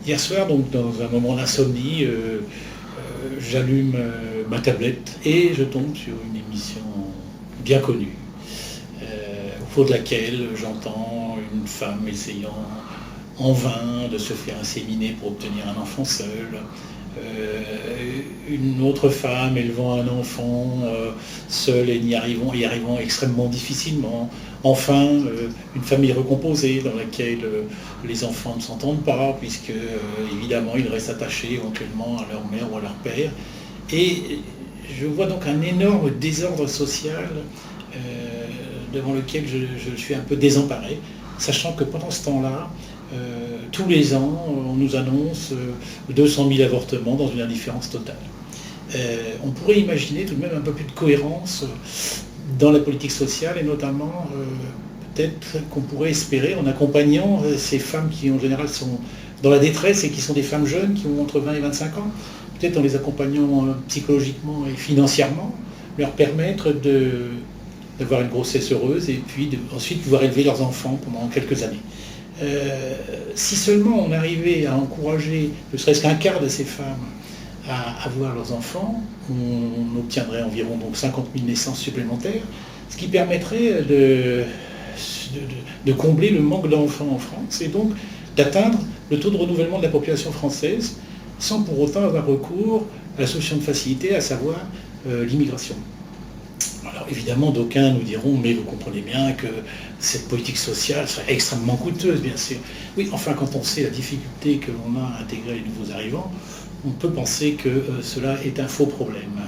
Hier soir, donc, dans un moment d'insomnie, j'allume ma tablette et je tombe sur une émission bien connue, au cours de laquelle j'entends une femme essayant en vain de se faire inséminer pour obtenir un enfant seul, une autre femme élevant un enfant seule et y arrivant extrêmement difficilement. Enfin, une famille recomposée dans laquelle les enfants ne s'entendent pas, puisque évidemment ils restent attachés éventuellement à leur mère ou à leur père. Et je vois donc un énorme désordre social devant lequel je suis un peu désemparé, sachant que pendant ce temps-là, tous les ans, on nous annonce 200 000 avortements dans une indifférence totale. On pourrait imaginer tout de même un peu plus de cohérence dans la politique sociale, et notamment peut-être qu'on pourrait espérer en accompagnant ces femmes qui en général sont dans la détresse et qui sont des femmes jeunes qui ont entre 20 et 25 ans, peut-être en les accompagnant psychologiquement et financièrement, leur permettre d'avoir une grossesse heureuse et puis ensuite pouvoir élever leurs enfants pendant quelques années. Si seulement on arrivait à encourager ne serait-ce qu'un quart de ces femmes à avoir leurs enfants, on obtiendrait environ donc 50 000 naissances supplémentaires, ce qui permettrait de combler le manque d'enfants en France et donc d'atteindre le taux de renouvellement de la population française sans pour autant avoir recours à la solution de facilité, à savoir l'immigration. Alors évidemment, d'aucuns nous diront, mais vous comprenez bien que cette politique sociale serait extrêmement coûteuse, bien sûr. Oui, enfin, quand on sait la difficulté que l'on a à intégrer les nouveaux arrivants, on peut penser que cela est un faux problème.